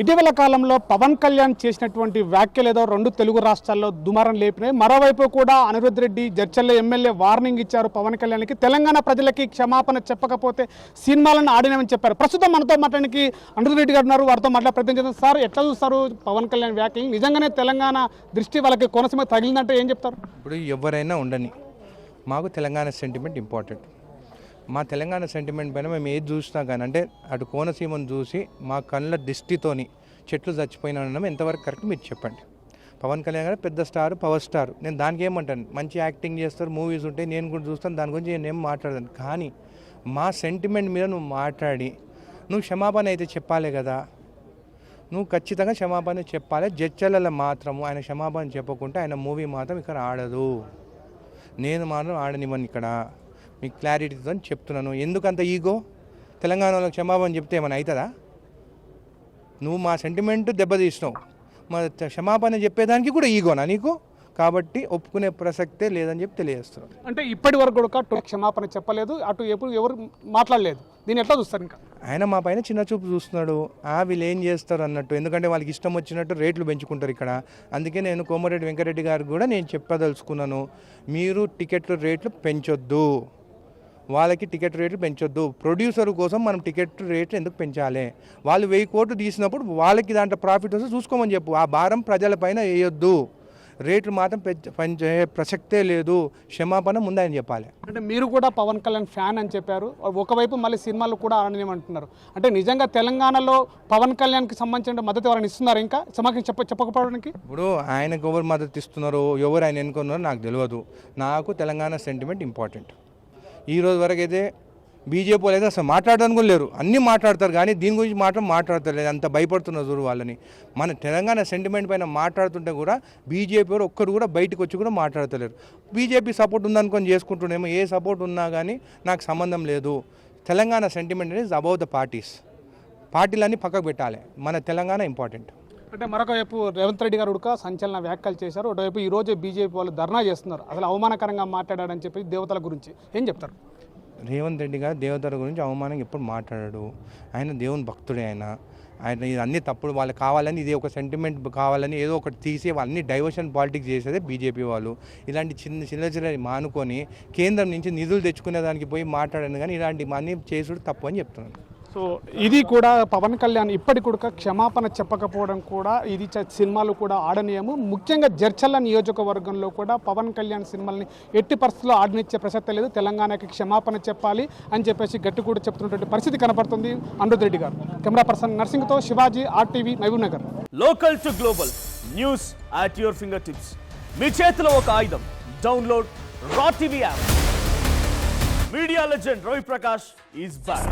ఇటీవల కాలంలో పవన్ కళ్యాణ్ చేసినటువంటి వ్యాఖ్యలు ఏదో రెండు తెలుగు రాష్ట్రాల్లో దుమారం లేపినాయి. మరోవైపు కూడా అనిరుద్ధ్ రెడ్డి జడ్చర్ల ఎమ్మెల్యే వార్నింగ్ ఇచ్చారు పవన్ కళ్యాణ్కి. తెలంగాణ ప్రజలకి క్షమాపణ చెప్పకపోతే సినిమాలను ఆడినామని చెప్పారు. ప్రస్తుతం మనతో మాట్లాడడానికి అనిరుద్ధ్ రెడ్డి గారు ఉన్నారు. వారితో మాట్లాడే సార్, ఎట్లా చూస్తారు పవన్ కళ్యాణ్ వ్యాఖ్యలు? నిజంగానే తెలంగాణ దృష్టి వాళ్ళకి కోనసీమ తగిలిందంటే ఏం చెప్తారు? ఇప్పుడు ఎవరైనా ఉండని, మాకు తెలంగాణ సెంటిమెంట్ ఇంపార్టెంట్. మా తెలంగాణ సెంటిమెంట్ పైన మేము ఏది చూసినా కానీ, అంటే అటు కోనసీమను చూసి మా కళ్ళ దృష్టితోని చెట్లు చచ్చిపోయినా ఉన్నాం. ఎంతవరకు కరెక్ట్ మీరు చెప్పండి. పవన్ కళ్యాణ్ గారు పెద్ద స్టార్, పవర్ స్టార్. నేను దానికి ఏమంటాను, మంచి యాక్టింగ్ చేస్తారు, మూవీస్ ఉంటాయి, నేను కూడా చూస్తాను, దాని గురించి నేను ఏం మాట్లాడదాను. కానీ మా సెంటిమెంట్ మీద నువ్వు మాట్లాడి నువ్వు క్షమాపణ అయితే చెప్పాలి కదా. నువ్వు ఖచ్చితంగా క్షమాపణ చెప్పాలి. జడ్చర్లలో మాత్రము ఆయన క్షమాపణ చెప్పకుంటే ఆయన మూవీ మాత్రం ఇక్కడ ఆడదు. నేను మాత్రం ఆడనివ్వను. ఇక్కడ మీకు క్లారిటీతో చెప్తున్నాను. ఎందుకంత ఈగో? తెలంగాణలో క్షమాపణ చెప్తే ఏమైనా అవుతుందా? నువ్వు మా సెంటిమెంట్ దెబ్బతీసినావు, మా క్షమాపణ చెప్పేదానికి కూడా ఈగోనా నీకు? కాబట్టి ఒప్పుకునే ప్రసక్తే లేదని చెప్పి తెలియజేస్తున్నారు. అంటే ఇప్పటి వరకు కూడా క్షమాపణ చెప్పలేదు, అటు ఎప్పుడు ఎవరు మాట్లాడలేదు. దీన్ని ఎట్లా చూస్తారు? ఇంకా ఆయన మా పైన చిన్న చూపు చూస్తున్నాడు. వీళ్ళు ఏం చేస్తారు అన్నట్టు. ఎందుకంటే వాళ్ళకి ఇష్టం వచ్చినట్టు రేట్లు పెంచుకుంటారు ఇక్కడ. అందుకే నేను కోమటిరెడ్డి వెంకటరెడ్డి గారికి కూడా నేను చెప్పదలుచుకున్నాను, మీరు టికెట్లు రేట్లు పెంచొద్దు, వాళ్ళకి టికెట్ రేట్లు పెంచొద్దు. ప్రొడ్యూసర్ కోసం మనం టికెట్ రేట్లు ఎందుకు పెంచాలి? వాళ్ళు 1000 కోట్లు తీసినప్పుడు వాళ్ళకి దాంట్లో ప్రాఫిట్ వస్తే చూసుకోమని చెప్పు. ఆ భారం ప్రజలపైన వేయొద్దు. రేట్లు మాత్రం పెంచే ప్రసక్తే లేదు. క్షమాపణ ముందు ఆయన చెప్పాలి. అంటే మీరు కూడా పవన్ కళ్యాణ్ ఫ్యాన్ అని చెప్పారు, ఒకవైపు మళ్ళీ సినిమాలు కూడా ఆడనేమంటున్నారు. అంటే నిజంగా తెలంగాణలో పవన్ కళ్యాణ్కి సంబంధించిన మద్దతు ఎవరైనా ఇస్తున్నారు? ఇంకా సమాఖ్యం చెప్పకపోవడానికి ఇప్పుడు ఆయనకు ఎవరు మద్దతు ఇస్తున్నారో, ఎవరు ఆయన ఎన్నుకున్నారో నాకు తెలియదు. నాకు తెలంగాణ సెంటిమెంట్ ఇంపార్టెంట్. ఈ రోజు వరకు అయితే బీజేపీ వాళ్ళు అయితే అసలు మాట్లాడడానికి కూడా లేరు. అన్నీ మాట్లాడతారు కానీ దీని గురించి మాత్రం మాట్లాడతారు. అంత భయపడుతున్నారు చూడు వాళ్ళని. మన తెలంగాణ సెంటిమెంట్ పైన మాట్లాడుతుంటే కూడా బీజేపీ వారు ఒక్కరు కూడా బయటకు వచ్చి కూడా మాట్లాడతలేరు. బీజేపీ సపోర్ట్ ఉందనుకొని చేసుకుంటున్నామో, ఏ సపోర్ట్ ఉన్నా కానీ నాకు సంబంధం లేదు. తెలంగాణ సెంటిమెంట్ అనేది అబౌవ్ ద పార్టీలన్నీ పక్కకు పెట్టాలి. మన తెలంగాణ ఇంపార్టెంట్. అంటే మరొక వైపు రేవంత్ రెడ్డి గారు ఉడక సంచలన వ్యాఖ్యలు చేశారు. ఒకవైపు ఈరోజు బీజేపీ వాళ్ళు ధర్నా చేస్తున్నారు. అసలు అవమానకరంగా మాట్లాడాడని చెప్పి దేవతల గురించి ఏం చెప్తారు? రేవంత్ రెడ్డి గారు దేవతల గురించి అవమానంగా ఎప్పుడు మాట్లాడాడు. ఆయన దేవుని భక్తుడే. ఆయన ఇది అన్నీ తప్పుడు, వాళ్ళు కావాలని ఇది ఒక సెంటిమెంట్ కావాలని ఏదో ఒకటి తీసి అన్ని డైవర్షన్ పాలిటిక్స్ చేసేదే బీజేపీ వాళ్ళు. ఇలాంటి చిన్న మానుకొని కేంద్రం నుంచి నిధులు తెచ్చుకునే దానికి పోయి మాట్లాడాను. కానీ ఇలాంటి అన్నీ చేసుడు తప్పు అని చెప్తున్నాను. సో ఇది కూడా పవన్ కళ్యాణ్ ఇప్పటికి కూడా క్షమాపణ చెప్పకపోవడం కూడా ఇది సినిమాలు కూడా ఆడనీయము. ముఖ్యంగా జడ్చర్ల నియోజకవర్గంలో కూడా పవన్ కళ్యాణ్ సినిమాల్ని ఎట్టి పరిస్థితుల్లో ఆడనిచ్చే ప్రసక్తే లేదు. తెలంగాణకి క్షమాపణ చెప్పాలి అని చెప్పేసి గట్టి కూడా చెప్తున్నటువంటి పరిస్థితి కనపడుతుంది. అనిరుద్ధ్ రెడ్డి గారు. కెమెరా పర్సన్ నర్సింగ్తో Shivaji, RTV, Mahabubnagar. Local to global news at your fingertips. మీ చేతిలో ఒక ఆయుధం. డౌన్లోడ్ రా TV app. Media legend Ravi Prakash is back.